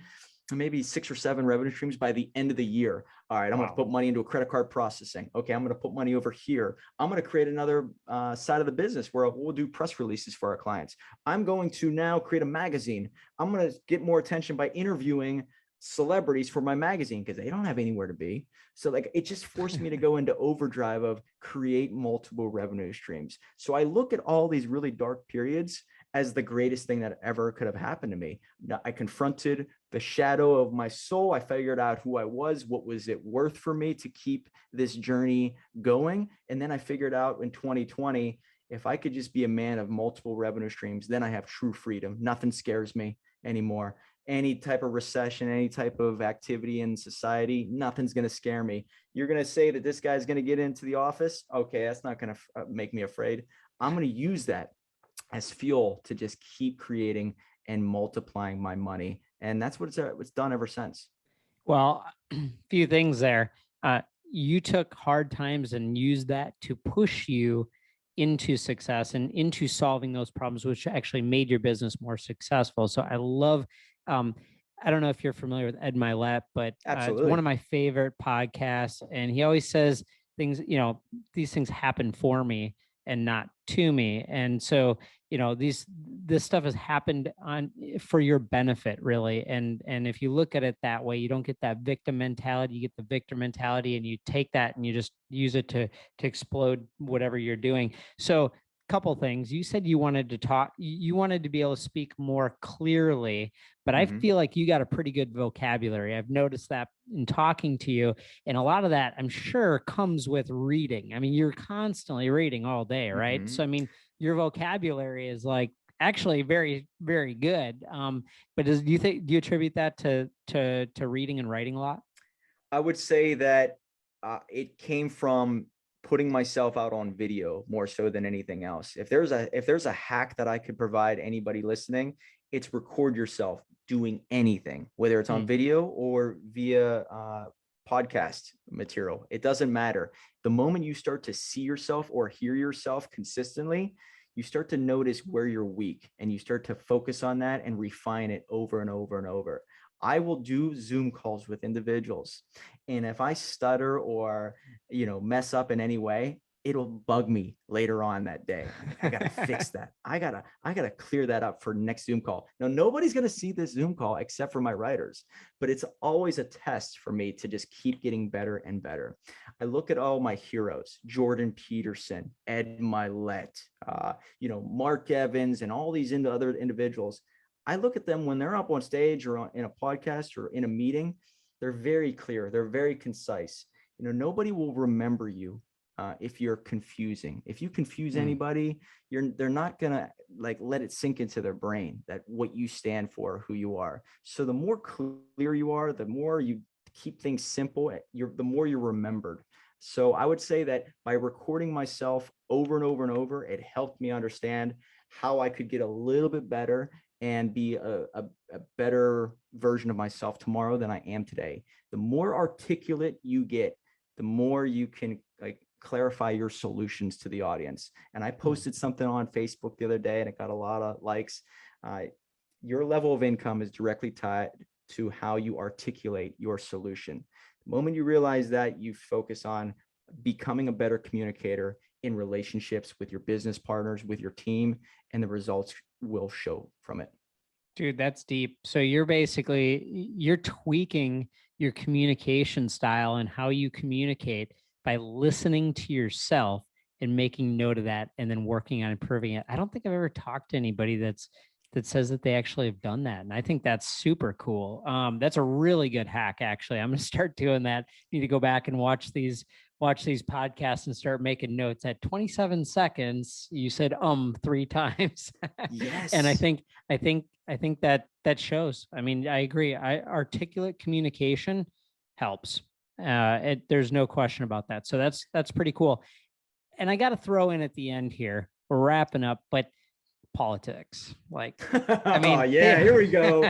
maybe 6 or 7 revenue streams by the end of the year. All right, I'm going to put money into a credit card processing. Okay, I'm going to put money over here. I'm going to create another side of the business where we'll do press releases for our clients. I'm going to now create a magazine. I'm going to get more attention by interviewing celebrities for my magazine because they don't have anywhere to be. So like, it just forced me to go into overdrive of create multiple revenue streams. So I look at all these really dark periods as the greatest thing that ever could have happened to me. I confronted the shadow of my soul. I figured out who I was, what was it worth for me to keep this journey going. And then I figured out in 2020, if I could just be a man of multiple revenue streams, then I have true freedom. Nothing scares me anymore. Any type of recession, any type of activity in society, nothing's going to scare me. You're going to say that this guy's going to get into the office. Okay, that's not going to make me afraid. I'm going to use that as fuel to just keep creating and multiplying my money. And that's what it's done ever since. Well, a few things there. you took hard times and used that to push you into success and into solving those problems, which actually made your business more successful. So I love, I don't know if you're familiar with Ed Milet, but it's one Absolutely. of my favorite podcasts. And he always says things, these things happen for me and not to me. And so, this stuff has happened for your benefit, really. And if you look at it that way, you don't get that victim mentality, you get the victor mentality, and you take that and you just use it to explode whatever you're doing. So, couple things. You said you wanted to be able to speak more clearly, but I feel like you got a pretty good vocabulary. I've noticed that in talking to you, and a lot of that I'm sure comes with reading. I mean, you're constantly reading all day, right? So I mean, your vocabulary is like actually very, very good. But do you attribute that to reading and writing a lot? I would say that it came from putting myself out on video more so than anything else. If there's a hack that I could provide anybody listening, it's record yourself doing anything, whether it's on video or via podcast material. It doesn't matter. The moment you start to see yourself or hear yourself consistently, you start to notice where you're weak and you start to focus on that and refine it over and over and over. I will do Zoom calls with individuals, and if I stutter or, mess up in any way, it'll bug me later on that day. I gotta fix that. I gotta clear that up for next Zoom call. Now, nobody's gonna see this Zoom call except for my writers, but it's always a test for me to just keep getting better and better. I look at all my heroes: Jordan Peterson, Ed Milet, Mark Evans, and all these other individuals. I look at them when they're up on stage or in a podcast or in a meeting. They're very clear. They're very concise. Nobody will remember you if you're confusing. If you confuse anybody, they're not gonna let it sink into their brain that what you stand for, who you are. So the more clear you are, the more you keep things simple, the more you're remembered. So I would say that by recording myself over and over and over, it helped me understand how I could get a little bit better and be a better version of myself tomorrow than I am today. The more articulate you get, the more you can clarify your solutions to the audience. And I posted something on Facebook the other day and it got a lot of likes. Your level of income is directly tied to how you articulate your solution. The moment you realize that, you focus on becoming a better communicator in relationships with your business partners, with your team, and the results will show from it. Dude, that's deep. So you're tweaking your communication style and how you communicate by listening to yourself and making note of that and then working on improving it. I don't think I've ever talked to anybody that says that they actually have done that. And I think that's super cool. That's a really good hack, actually. I'm going to start doing that. Need to go back and watch these podcasts and start making notes. At 27 seconds, you said 3 times. Yes. And I think that shows. I mean, I agree. Articulate communication helps. There's no question about that. So that's pretty cool. And I got to throw in at the end here, we're wrapping up, but politics, I mean, here we go.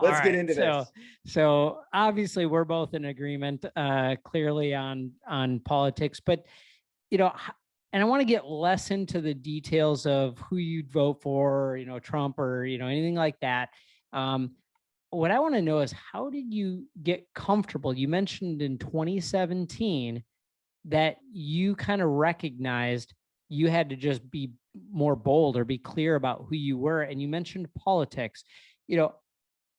Let's get into this. So obviously we're both in agreement, clearly on politics, but and I want to get less into the details of who you'd vote for, Trump or, anything like that. What I want to know is, how did you get comfortable? You mentioned in 2017 that you kind of recognized you had to just be more bold or be clear about who you were. And you mentioned politics.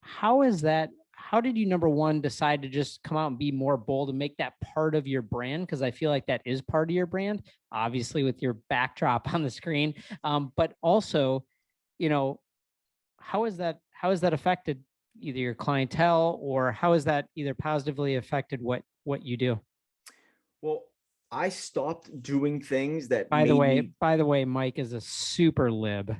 How is that? How did you, number one, decide to just come out and be more bold and make that part of your brand? Because I feel like that is part of your brand, obviously with your backdrop on the screen. But also, how has that affected either your clientele, or how has that either positively affected what you do? Well, I stopped doing things that By the way, Mike is a super lib.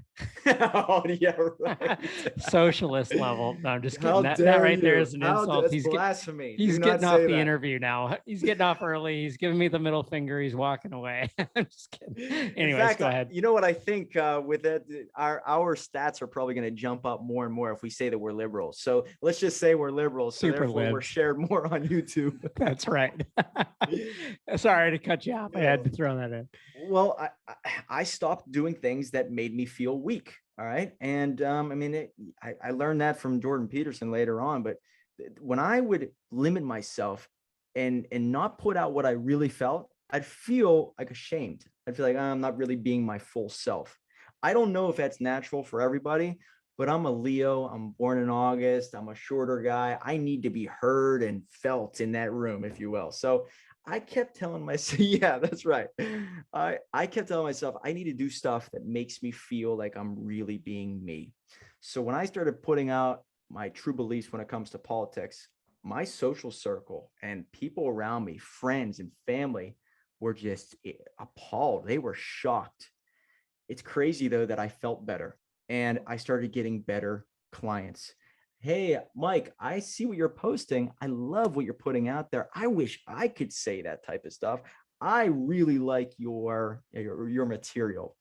Oh, yeah, right. Socialist level. No, I'm just kidding. How That dare right there you? is an insult. That's blasphemy. He's Do not getting off say the that. interview now. He's getting off early. He's giving me the middle finger. He's walking away. I'm just kidding. Anyways, In fact, go ahead. you know what I think with that, our stats are probably going to jump up more and more if we say that we're liberals. So let's just say we're liberals. So Super therefore we're libs. shared more on YouTube. That's right. Sorry to cut you off. I had to throw that in. Well, I stopped doing things that made me feel weak. All right. And I mean, I learned that from Jordan Peterson later on. But when I would limit myself and not put out what I really felt, I'd feel like ashamed. I'd feel like I'm not really being my full self. I don't know if that's natural for everybody, but I'm a Leo. I'm born in August. I'm a shorter guy. I need to be heard and felt in that room, if you will. So I kept telling myself, yeah, that's right. I kept telling myself, I need to do stuff that makes me feel like I'm really being me. So when I started putting out my true beliefs when it comes to politics, my social circle and people around me, friends and family, were just appalled. They were shocked. It's crazy, though, that I felt better and I started getting better clients. Hey, Mike, I see what you're posting. I love what you're putting out there. I wish I could say that type of stuff. I really like your material.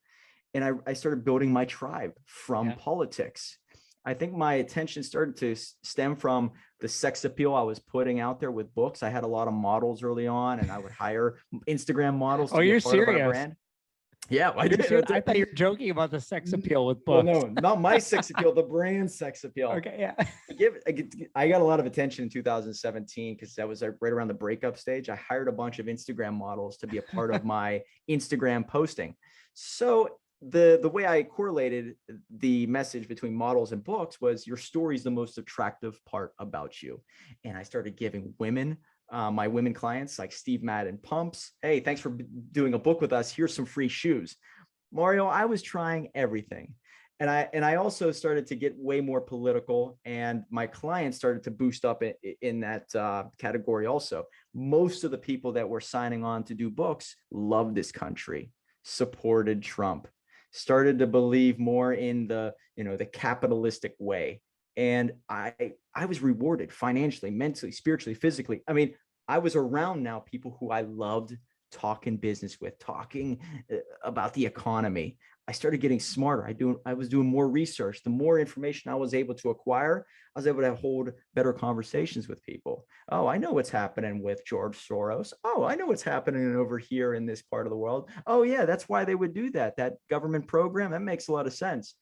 And I started building my tribe from politics. I think my attention started to stem from the sex appeal I was putting out there with books. I had a lot of models early on, and I would hire Instagram models to be a part of our brand. Yeah, I did. I thought you were joking about the sex appeal with books. Well, no, not my sex appeal, the brand sex appeal. Okay, yeah. I got a lot of attention in 2017 because that was right around the breakup stage. I hired a bunch of Instagram models to be a part of my Instagram posting. So the way I correlated the message between models and books was your story is the most attractive part about you. And I started giving women, my women clients like Steve Madden pumps. Hey, thanks for doing a book with us. Here's some free shoes. Mario, I was trying everything. And I also started to get way more political, and my clients started to boost up in that category also. Most of the people that were signing on to do books loved this country, supported Trump, started to believe more in the capitalistic way. And I was rewarded financially, mentally, spiritually, physically. I mean, I was around now people who I loved talking business with, talking about the economy. I started getting smarter. I was doing more research. The more information I was able to acquire, I was able to hold better conversations with people. Oh, I know what's happening with George Soros. Oh, I know what's happening over here in this part of the world. Oh, yeah, that's why they would do that. That government program, that makes a lot of sense.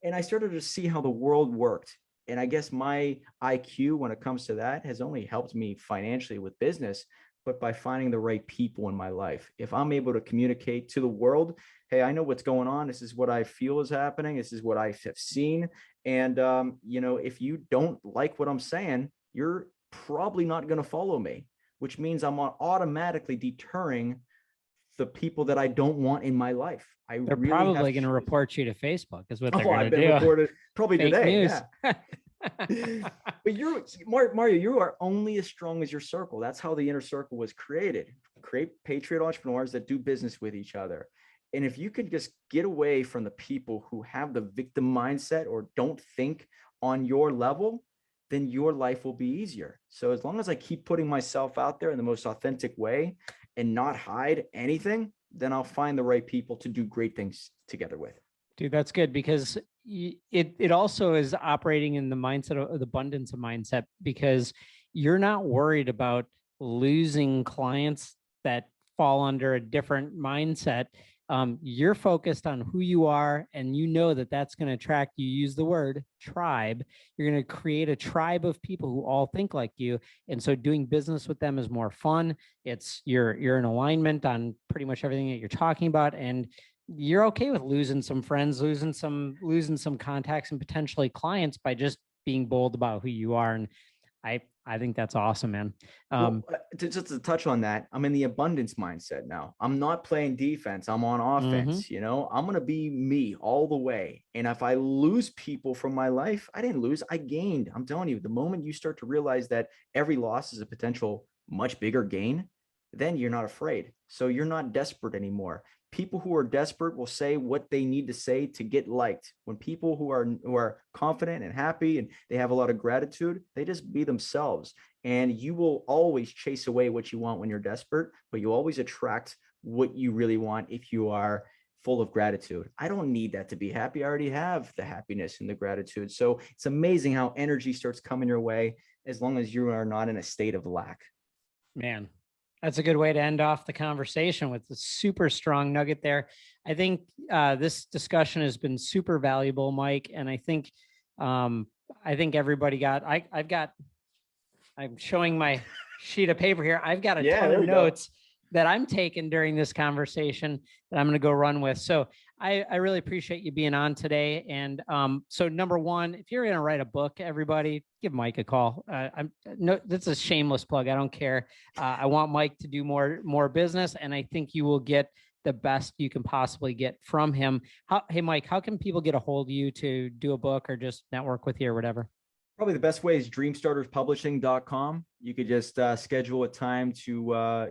And I started to see how the world worked. And I guess my IQ when it comes to that has only helped me financially with business, but by finding the right people in my life. If I'm able to communicate to the world, hey, I know what's going on. This is what I feel is happening. This is what I have seen. And, if you don't like what I'm saying, you're probably not going to follow me, which means I'm automatically deterring the people that I don't want in my life. They're really probably going to report you to Facebook is what they're going to do. I've been reported probably Fake today. News. Yeah. But Mario, you are only as strong as your circle. That's how the inner circle was created. Create patriot entrepreneurs that do business with each other. And if you could just get away from the people who have the victim mindset or don't think on your level, then your life will be easier. So as long as I keep putting myself out there in the most authentic way and not hide anything, then I'll find the right people to do great things together with. Dude, that's good because it also is operating in the mindset of the abundance of mindset, because you're not worried about losing clients that fall under a different mindset. You're focused on who you are, and you know that that's going to attract, you use the word tribe. You're going to create a tribe of people who all think like you. And so doing business with them is more fun. You're in alignment on pretty much everything that you're talking about. And you're okay with losing some friends, losing some contacts and potentially clients by just being bold about who you are. And I think that's awesome, man. Just to touch on that, I'm in the abundance mindset now. I'm not playing defense. I'm on offense. I'm going to be me all the way. And if I lose people from my life, I didn't lose, I gained. I'm telling you, the moment you start to realize that every loss is a potential much bigger gain, then you're not afraid. So you're not desperate anymore. People who are desperate will say what they need to say to get liked. When people who are confident and happy and they have a lot of gratitude, they just be themselves. And you will always chase away what you want when you're desperate, but you always attract what you really want if you are full of gratitude. I don't need that to be happy. I already have the happiness and the gratitude. So it's amazing how energy starts coming your way as long as you are not in a state of lack. Man, that's a good way to end off the conversation with a super strong nugget there. I think this discussion has been super valuable, Mike. And I think everybody got, I'm showing my sheet of paper here. I've got a ton of notes that I'm taking during this conversation that I'm going to go run with. So I really appreciate you being on today. And so number one, if you're going to write a book, everybody give Mike a call. That's a shameless plug. I don't care. I want Mike to do more business. And I think you will get the best you can possibly get from him. Hey, Mike, how can people get a hold of you to do a book or just network with you or whatever? Probably the best way is DREAMSTARTERSPublishing.com. You could just schedule a time to,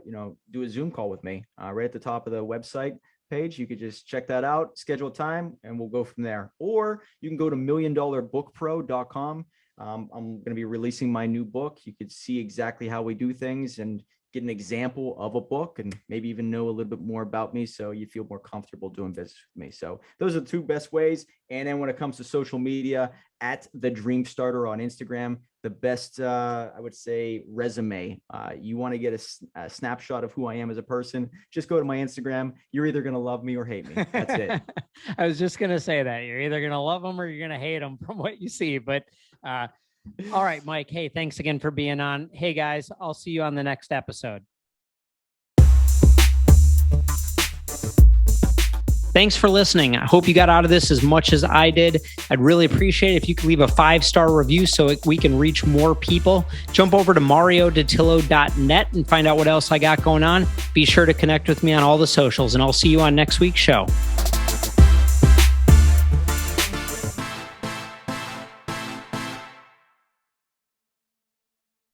do a Zoom call with me right at the top of the website page. You could just check that out, schedule a time, and we'll go from there. Or you can go to milliondollarbookpro.com. I'm going to be releasing my new book. You could see exactly how we do things and get an example of a book and maybe even know a little bit more about me so you feel more comfortable doing business with me. So those are the two best ways. And then when it comes to social media, at The Dream Starter on Instagram, the best, I would say, resume. You want to get a snapshot of who I am as a person, just go to my Instagram. You're either going to love me or hate me. That's it. I was just going to say that. You're either going to love them or you're going to hate them from what you see. But all right, Mike. Hey, thanks again for being on. Hey, guys, I'll see you on the next episode. Thanks for listening. I hope you got out of this as much as I did. I'd really appreciate it if you could leave a 5-star review so we can reach more people. Jump over to mariodattilo.net and find out what else I got going on. Be sure to connect with me on all the socials, and I'll see you on next week's show.